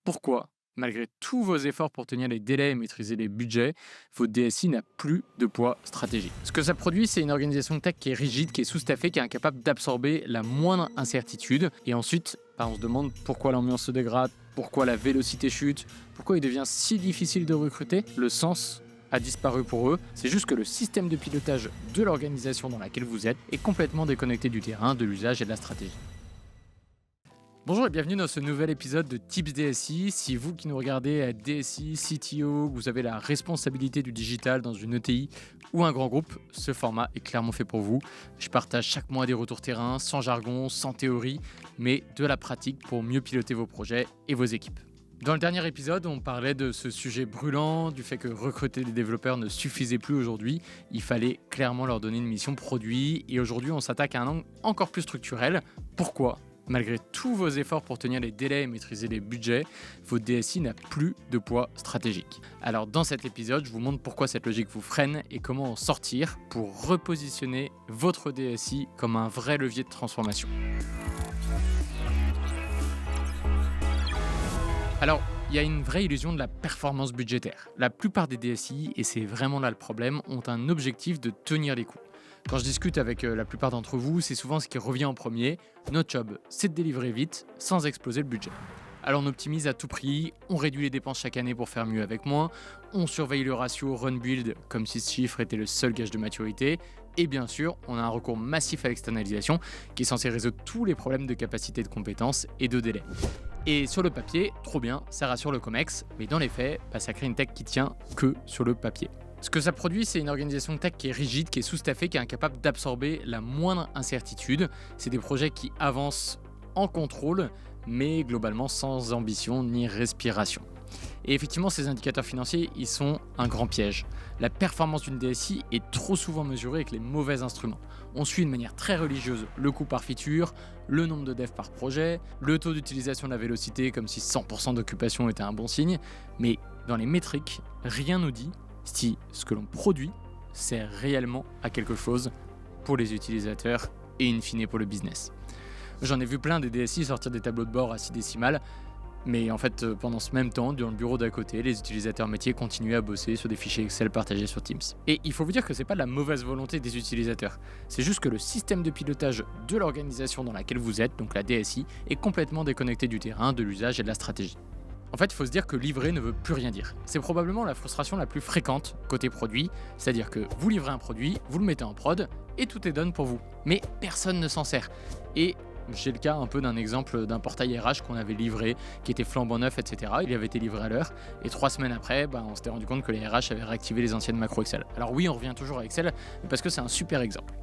pourquoi, malgré tous vos efforts pour tenir les délais et maîtriser les budgets, votre DSI n'a plus de poids stratégique. Ce que ça produit, c'est une organisation tech qui est rigide, qui est sous-staffée, qui est incapable d'absorber la moindre incertitude. Et ensuite, on se demande pourquoi l'ambiance se dégrade, pourquoi la vélocité chute, pourquoi il devient si difficile de recruter. Le sens a disparu pour eux. C'est juste que le système de pilotage de l'organisation dans laquelle vous êtes est complètement déconnecté du terrain, de l'usage et de la stratégie. Bonjour et bienvenue dans ce nouvel épisode de Tips DSI. Si vous qui nous regardez êtes DSI, CTO, vous avez la responsabilité du digital dans une ETI ou un grand groupe, ce format est clairement fait pour vous. Je partage chaque mois des retours terrain, sans jargon, sans théorie, mais de la pratique pour mieux piloter vos projets et vos équipes. Dans le dernier épisode, on parlait de ce sujet brûlant, du fait que recruter des développeurs ne suffisait plus aujourd'hui. Il fallait clairement leur donner une mission produit. Et aujourd'hui, on s'attaque à un angle encore plus structurel. Pourquoi ? Malgré tous vos efforts pour tenir les délais et maîtriser les budgets, votre DSI n'a plus de poids stratégique. Alors dans cet épisode, je vous montre pourquoi cette logique vous freine et comment en sortir pour repositionner votre DSI comme un vrai levier de transformation. Alors, il y a une vraie illusion de la performance budgétaire. La plupart des DSI, et c'est vraiment là le problème, ont un objectif de tenir les coûts. Quand je discute avec la plupart d'entre vous, c'est souvent ce qui revient en premier. Notre job, c'est de délivrer vite, sans exploser le budget. Alors on optimise à tout prix, on réduit les dépenses chaque année pour faire mieux avec moins, on surveille le ratio run-build comme si ce chiffre était le seul gage de maturité, et bien sûr, on a un recours massif à l'externalisation qui est censé résoudre tous les problèmes de capacité de compétences et de délai. Et sur le papier, trop bien, ça rassure le COMEX, mais dans les faits, ça crée une tech qui tient que sur le papier. Ce que ça produit, c'est une organisation tech qui est rigide, qui est sous-staffée, qui est incapable d'absorber la moindre incertitude. C'est des projets qui avancent en contrôle, mais globalement sans ambition ni respiration. Et effectivement, ces indicateurs financiers, ils sont un grand piège. La performance d'une DSI est trop souvent mesurée avec les mauvais instruments. On suit de manière très religieuse le coût par feature, le nombre de devs par projet, le taux d'utilisation de la vélocité comme si 100% d'occupation était un bon signe, mais dans les métriques, rien nous dit si ce que l'on produit sert réellement à quelque chose pour les utilisateurs et in fine pour le business. J'en ai vu plein des DSI sortir des tableaux de bord à 6 décimales, mais en fait pendant ce même temps, dans le bureau d'à côté, les utilisateurs métiers continuaient à bosser sur des fichiers Excel partagés sur Teams. Et il faut vous dire que c'est pas de la mauvaise volonté des utilisateurs, c'est juste que le système de pilotage de l'organisation dans laquelle vous êtes, donc la DSI, est complètement déconnecté du terrain, de l'usage et de la stratégie. En fait, il faut se dire que livrer ne veut plus rien dire. C'est probablement la frustration la plus fréquente côté produit, c'est-à-dire que vous livrez un produit, vous le mettez en prod, et tout est done pour vous. Mais personne ne s'en sert. Et j'ai le cas un peu d'un exemple d'un portail RH qu'on avait livré, qui était flambant neuf, etc. Il avait été livré à l'heure, et 3 semaines après, on s'était rendu compte que les RH avaient réactivé les anciennes macros Excel. Alors oui, on revient toujours à Excel, mais parce que c'est un super exemple.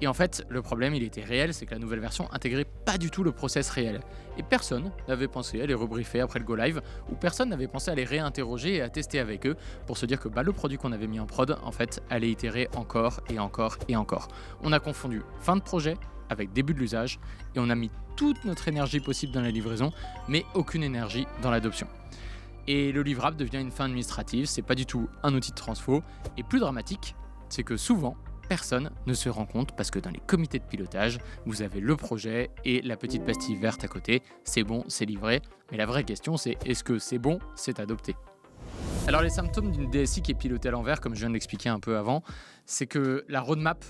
Et en fait, le problème, il était réel, c'est que la nouvelle version intégrait pas du tout le process réel. Et personne n'avait pensé à les rebriefer après le go live, ou personne n'avait pensé à les réinterroger et à tester avec eux pour se dire que le produit qu'on avait mis en prod, en fait, allait itérer encore et encore et encore. On a confondu fin de projet avec début de l'usage, et on a mis toute notre énergie possible dans la livraison, mais aucune énergie dans l'adoption. Et le livrable devient une fin administrative, c'est pas du tout un outil de transfo, et plus dramatique, c'est que souvent, personne ne se rend compte parce que dans les comités de pilotage, vous avez le projet et la petite pastille verte à côté. C'est bon, c'est livré. Mais la vraie question, c'est est-ce que c'est bon, c'est adopté ? Alors les symptômes d'une DSI qui est pilotée à l'envers, comme je viens de l'expliquer un peu avant, c'est que la roadmap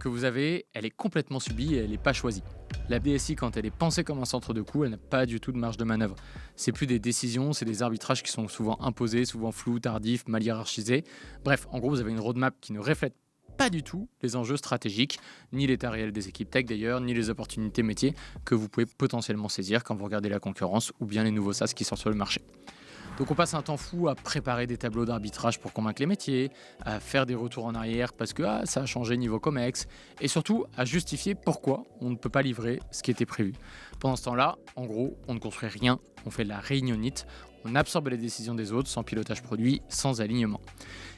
que vous avez, elle est complètement subie et elle n'est pas choisie. La DSI, quand elle est pensée comme un centre de coût, elle n'a pas du tout de marge de manœuvre. C'est plus des décisions, c'est des arbitrages qui sont souvent imposés, souvent flous, tardifs, mal hiérarchisés. Bref, en gros, vous avez une roadmap qui ne reflète pas du tout les enjeux stratégiques, ni l'état réel des équipes tech d'ailleurs, ni les opportunités métiers que vous pouvez potentiellement saisir quand vous regardez la concurrence ou bien les nouveaux SaaS qui sortent sur le marché. Donc on passe un temps fou à préparer des tableaux d'arbitrage pour convaincre les métiers, à faire des retours en arrière parce que ça a changé niveau COMEX, et surtout à justifier pourquoi on ne peut pas livrer ce qui était prévu. Pendant ce temps-là, en gros, on ne construit rien, on fait de la réunionnite, on absorbe les décisions des autres sans pilotage produit, sans alignement.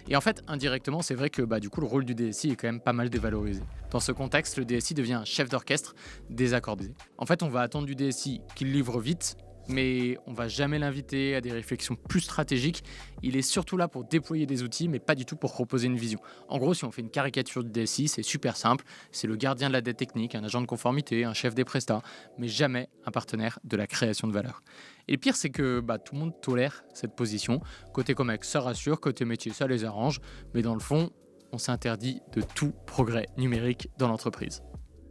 Et en fait, indirectement, c'est vrai que du coup, le rôle du DSI est quand même pas mal dévalorisé. Dans ce contexte, le DSI devient un chef d'orchestre désaccordé. En fait, on va attendre du DSI qu'il livre vite, mais on va jamais l'inviter à des réflexions plus stratégiques. Il est surtout là pour déployer des outils, mais pas du tout pour proposer une vision. En gros, si on fait une caricature du DSI, c'est super simple. C'est le gardien de la dette technique, un agent de conformité, un chef des prestats, mais jamais un partenaire de la création de valeur. Et le pire, c'est que tout le monde tolère cette position. Côté Comex, ça rassure, côté métier, ça les arrange, mais dans le fond, on s'interdit de tout progrès numérique dans l'entreprise.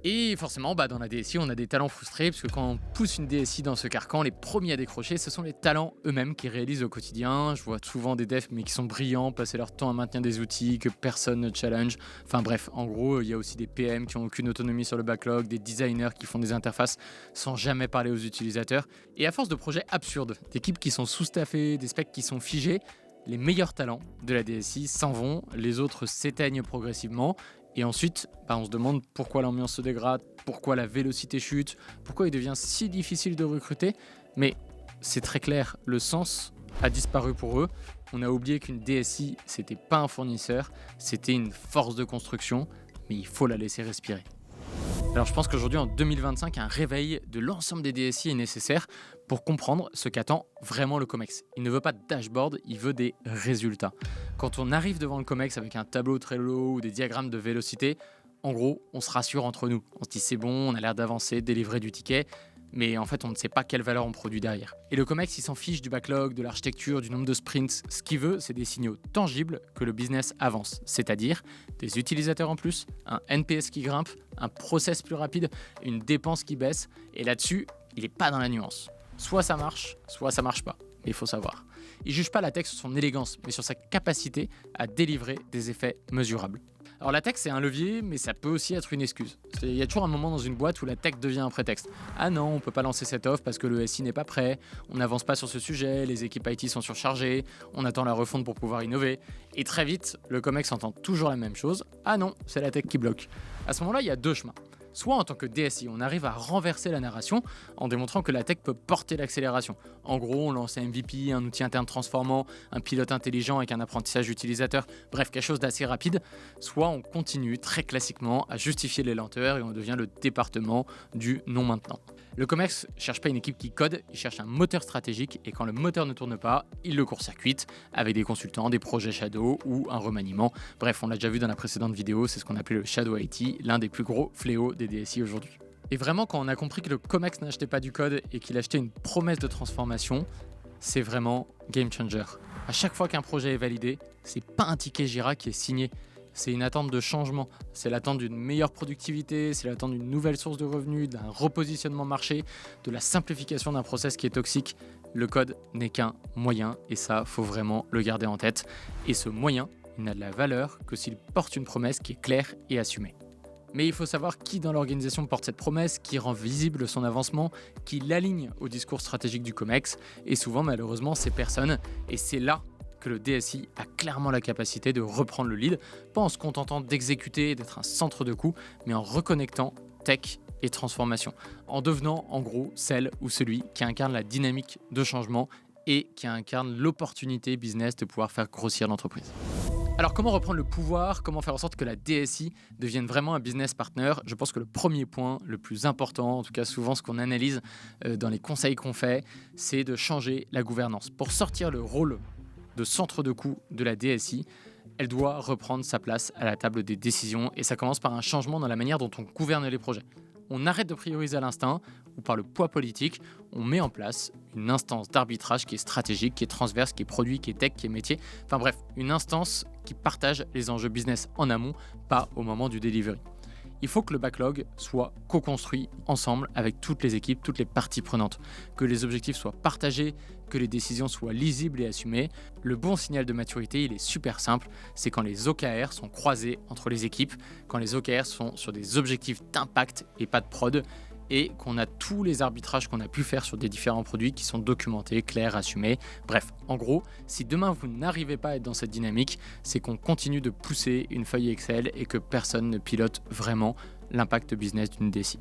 Et forcément, dans la DSI, on a des talents frustrés, parce que quand on pousse une DSI dans ce carcan, les premiers à décrocher, ce sont les talents eux-mêmes qui réalisent au quotidien. Je vois souvent des devs, mais qui sont brillants, passer leur temps à maintenir des outils que personne ne challenge. Enfin bref, en gros, il y a aussi des PM qui n'ont aucune autonomie sur le backlog, des designers qui font des interfaces sans jamais parler aux utilisateurs. Et à force de projets absurdes, d'équipes qui sont sous-staffées, des specs qui sont figés, les meilleurs talents de la DSI s'en vont, les autres s'éteignent progressivement. Et ensuite, on se demande pourquoi l'ambiance se dégrade, pourquoi la vélocité chute, pourquoi il devient si difficile de recruter. Mais c'est très clair, le sens a disparu pour eux. On a oublié qu'une DSI, c'était pas un fournisseur, c'était une force de construction, mais il faut la laisser respirer. Alors je pense qu'aujourd'hui, en 2025, un réveil de l'ensemble des DSI est nécessaire pour comprendre ce qu'attend vraiment le Comex. Il ne veut pas de dashboard, il veut des résultats. Quand on arrive devant le Comex avec un tableau Trello ou des diagrammes de vélocité, en gros, on se rassure entre nous. On se dit c'est bon, on a l'air d'avancer, de délivrer du ticket, mais en fait, on ne sait pas quelle valeur on produit derrière. Et le Comex, il s'en fiche du backlog, de l'architecture, du nombre de sprints. Ce qu'il veut, c'est des signaux tangibles que le business avance, c'est-à-dire des utilisateurs en plus, un NPS qui grimpe, un process plus rapide, une dépense qui baisse. Et là-dessus, il n'est pas dans la nuance. Soit ça marche pas. Mais il faut savoir. Il ne juge pas la tech sur son élégance, mais sur sa capacité à délivrer des effets mesurables. Alors la tech, c'est un levier, mais ça peut aussi être une excuse. Il y a toujours un moment dans une boîte où la tech devient un prétexte. Ah non, on ne peut pas lancer cette offre parce que le SI n'est pas prêt, on n'avance pas sur ce sujet, les équipes IT sont surchargées, on attend la refonte pour pouvoir innover. Et très vite, le Comex entend toujours la même chose. Ah non, c'est la tech qui bloque. À ce moment-là, il y a deux chemins. Soit en tant que DSI, on arrive à renverser la narration en démontrant que la tech peut porter l'accélération. En gros, on lance un MVP, un outil interne transformant, un pilote intelligent avec un apprentissage utilisateur, bref, quelque chose d'assez rapide. Soit on continue très classiquement à justifier les lenteurs et on devient le département du non maintenant. Le Comex ne cherche pas une équipe qui code, il cherche un moteur stratégique et quand le moteur ne tourne pas, il le court-circuite avec des consultants, des projets shadow ou un remaniement. Bref, on l'a déjà vu dans la précédente vidéo, c'est ce qu'on appelait le shadow IT, l'un des plus gros fléaux des DSI aujourd'hui. Et vraiment, quand on a compris que le Comex n'achetait pas du code et qu'il achetait une promesse de transformation, c'est vraiment game changer. À chaque fois qu'un projet est validé, c'est pas un ticket Jira qui est signé. C'est une attente de changement, c'est l'attente d'une meilleure productivité, c'est l'attente d'une nouvelle source de revenus, d'un repositionnement marché, de la simplification d'un process qui est toxique. Le code n'est qu'un moyen et ça, faut vraiment le garder en tête. Et ce moyen, il n'a de la valeur que s'il porte une promesse qui est claire et assumée. Mais il faut savoir qui dans l'organisation porte cette promesse, qui rend visible son avancement, qui l'aligne au discours stratégique du Comex. Et souvent, malheureusement, ces personnes, et c'est là que le DSI a clairement la capacité de reprendre le lead, pas en se contentant d'exécuter et d'être un centre de coût, mais en reconnectant tech et transformation, en devenant en gros celle ou celui qui incarne la dynamique de changement et qui incarne l'opportunité business de pouvoir faire grossir l'entreprise. Alors comment reprendre le pouvoir, comment faire en sorte que la DSI devienne vraiment un business partner? Je pense que le premier point, le plus important, en tout cas souvent ce qu'on analyse dans les conseils qu'on fait, c'est de changer la gouvernance. Pour sortir le rôle de centre de coût de la DSI, elle doit reprendre sa place à la table des décisions et ça commence par un changement dans la manière dont on gouverne les projets. On arrête de prioriser à l'instinct ou par le poids politique, on met en place une instance d'arbitrage qui est stratégique, qui est transverse, qui est produit, qui est tech, qui est métier. Enfin bref, une instance qui partage les enjeux business en amont, pas au moment du delivery. Il faut que le backlog soit co-construit ensemble avec toutes les équipes, toutes les parties prenantes, que les objectifs soient partagés, que les décisions soient lisibles et assumées. Le bon signal de maturité, il est super simple, c'est quand les OKR sont croisés entre les équipes, quand les OKR sont sur des objectifs d'impact et pas de prod, et qu'on a tous les arbitrages qu'on a pu faire sur des différents produits qui sont documentés, clairs, assumés. Bref, en gros, si demain vous n'arrivez pas à être dans cette dynamique, c'est qu'on continue de pousser une feuille Excel et que personne ne pilote vraiment l'impact business d'une DSI.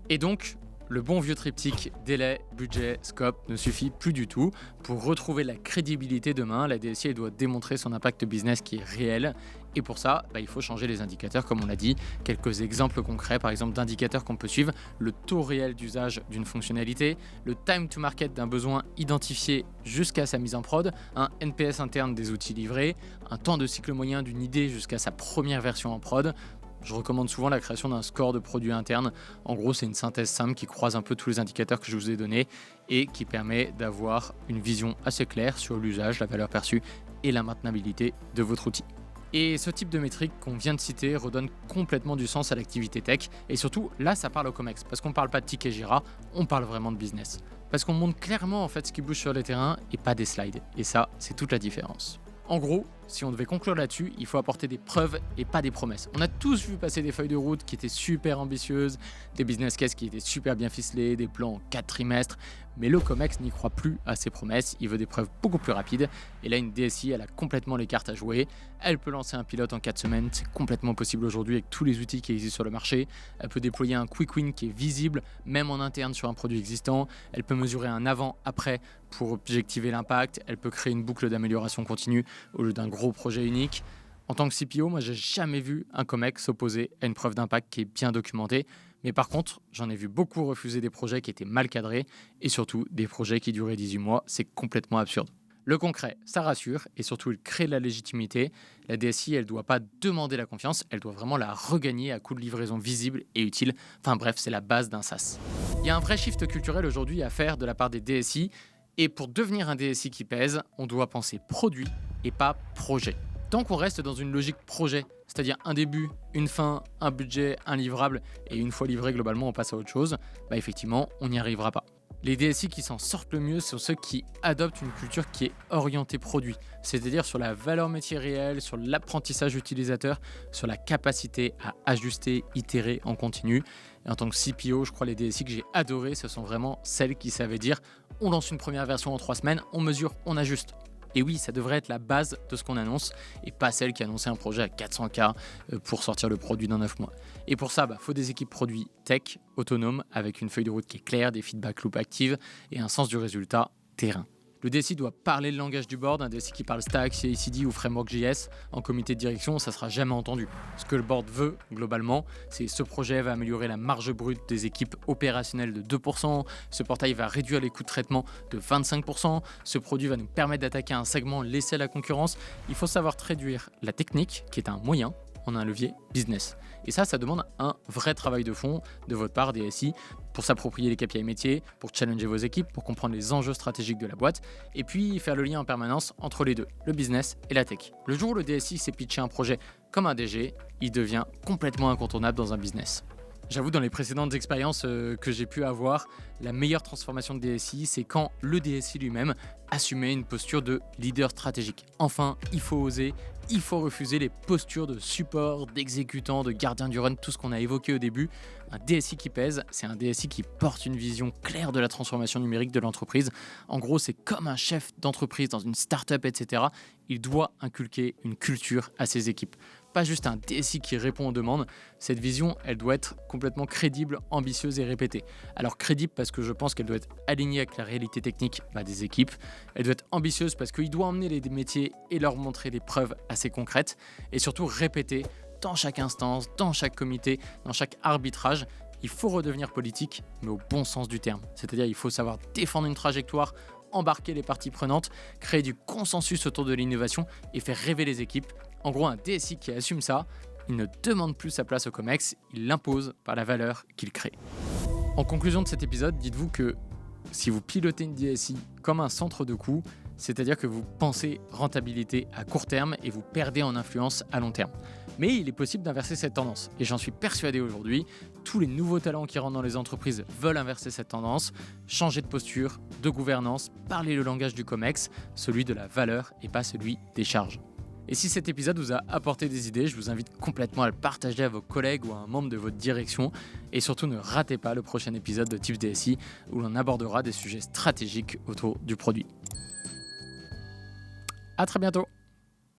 Et donc, Le bon vieux triptyque délai, budget, scope ne suffit plus du tout. Pour retrouver la crédibilité demain, la DSI elle doit démontrer son impact business qui est réel. Et pour ça, il faut changer les indicateurs, comme on l'a dit. Quelques exemples concrets, par exemple, d'indicateurs qu'on peut suivre. Le taux réel d'usage d'une fonctionnalité, le time to market d'un besoin identifié jusqu'à sa mise en prod, un NPS interne des outils livrés, un temps de cycle moyen d'une idée jusqu'à sa première version en prod. Je recommande souvent la création d'un score de produit interne. En gros, c'est une synthèse simple qui croise un peu tous les indicateurs que je vous ai donnés et qui permet d'avoir une vision assez claire sur l'usage, la valeur perçue et la maintenabilité de votre outil. Et ce type de métrique qu'on vient de citer redonne complètement du sens à l'activité tech. Et surtout, là, ça parle au COMEX. Parce qu'on ne parle pas de ticket Jira, on parle vraiment de business. Parce qu'on montre clairement en fait ce qui bouge sur le terrain et pas des slides. Et ça, c'est toute la différence. En gros, si on devait conclure là-dessus, il faut apporter des preuves et pas des promesses. On a tous vu passer des feuilles de route qui étaient super ambitieuses, des business cases qui étaient super bien ficelés, des plans en 4 trimestres, mais le COMEX n'y croit plus à ces promesses, il veut des preuves beaucoup plus rapides, et là une DSI, elle a complètement les cartes à jouer, elle peut lancer un pilote en 4 semaines, c'est complètement possible aujourd'hui avec tous les outils qui existent sur le marché, elle peut déployer un quick win qui est visible, même en interne sur un produit existant, elle peut mesurer un avant-après pour objectiver l'impact, elle peut créer une boucle d'amélioration continue au lieu d'un gros projet unique. En tant que CPO, moi, j'ai jamais vu un COMEX s'opposer à une preuve d'impact qui est bien documentée. Mais par contre, j'en ai vu beaucoup refuser des projets qui étaient mal cadrés et surtout des projets qui duraient 18 mois. C'est complètement absurde. Le concret, ça rassure et surtout, il crée de la légitimité. La DSI, elle ne doit pas demander la confiance, elle doit vraiment la regagner à coup de livraison visible et utile. Enfin bref, c'est la base d'un SaaS. Il y a un vrai shift culturel aujourd'hui à faire de la part des DSI. Et pour devenir un DSI qui pèse, on doit penser produit et pas projet. Tant qu'on reste dans une logique projet, c'est-à-dire un début, une fin, un budget, un livrable, et une fois livré, globalement, on passe à autre chose, effectivement, on n'y arrivera pas. Les DSI qui s'en sortent le mieux sont ceux qui adoptent une culture qui est orientée produit, c'est-à-dire sur la valeur métier réelle, sur l'apprentissage utilisateur, sur la capacité à ajuster, itérer en continu. Et en tant que CPO, je crois les DSI que j'ai adoré, ce sont vraiment celles qui savaient dire on lance une première version en 3 semaines, on mesure, on ajuste. Et oui, ça devrait être la base de ce qu'on annonce et pas celle qui annonçait un projet à 400K pour sortir le produit dans 9 mois. Et pour ça, faut des équipes produits tech, autonomes, avec une feuille de route qui est claire, des feedback loops actives et un sens du résultat terrain. Le DSI doit parler le langage du board, un DSI qui parle Stack, CI/CD ou Framework JS en comité de direction, ça sera jamais entendu. Ce que le board veut, globalement, c'est ce projet va améliorer la marge brute des équipes opérationnelles de 2%, ce portail va réduire les coûts de traitement de 25%, ce produit va nous permettre d'attaquer un segment laissé à la concurrence. Il faut savoir traduire la technique, qui est un moyen, en un levier business. Et ça demande un vrai travail de fond de votre part, DSI, pour s'approprier les KPI métiers, pour challenger vos équipes, pour comprendre les enjeux stratégiques de la boîte, et puis faire le lien en permanence entre les deux, le business et la tech. Le jour où le DSI s'est pitché un projet comme un DG, il devient complètement incontournable dans un business. J'avoue, dans les précédentes expériences que j'ai pu avoir, la meilleure transformation de DSI, c'est quand le DSI lui-même assumait une posture de leader stratégique. Enfin, il faut oser, il faut refuser les postures de support, d'exécutant, de gardien du run, tout ce qu'on a évoqué au début. Un DSI qui pèse, c'est un DSI qui porte une vision claire de la transformation numérique de l'entreprise. En gros, c'est comme un chef d'entreprise dans une start-up, etc. Il doit inculquer une culture à ses équipes. Pas juste un DSI qui répond aux demandes. Cette vision, elle doit être complètement crédible, ambitieuse et répétée. Alors crédible parce que je pense qu'elle doit être alignée avec la réalité technique des équipes. Elle doit être ambitieuse parce qu'il doit emmener les métiers et leur montrer des preuves assez concrètes. Et surtout répétée dans chaque instance, dans chaque comité, dans chaque arbitrage. Il faut redevenir politique, mais au bon sens du terme. C'est-à-dire il faut savoir défendre une trajectoire, embarquer les parties prenantes, créer du consensus autour de l'innovation et faire rêver les équipes. En gros, un DSI qui assume ça, il ne demande plus sa place au COMEX, il l'impose par la valeur qu'il crée. En conclusion de cet épisode, dites-vous que si vous pilotez une DSI comme un centre de coûts, c'est-à-dire que vous pensez rentabilité à court terme et vous perdez en influence à long terme. Mais il est possible d'inverser cette tendance, et j'en suis persuadé aujourd'hui, tous les nouveaux talents qui rentrent dans les entreprises veulent inverser cette tendance, changer de posture, de gouvernance, parler le langage du COMEX, celui de la valeur et pas celui des charges. Et si cet épisode vous a apporté des idées, je vous invite complètement à le partager à vos collègues ou à un membre de votre direction. Et surtout, ne ratez pas le prochain épisode de Tips DSI où l'on abordera des sujets stratégiques autour du produit. À très bientôt!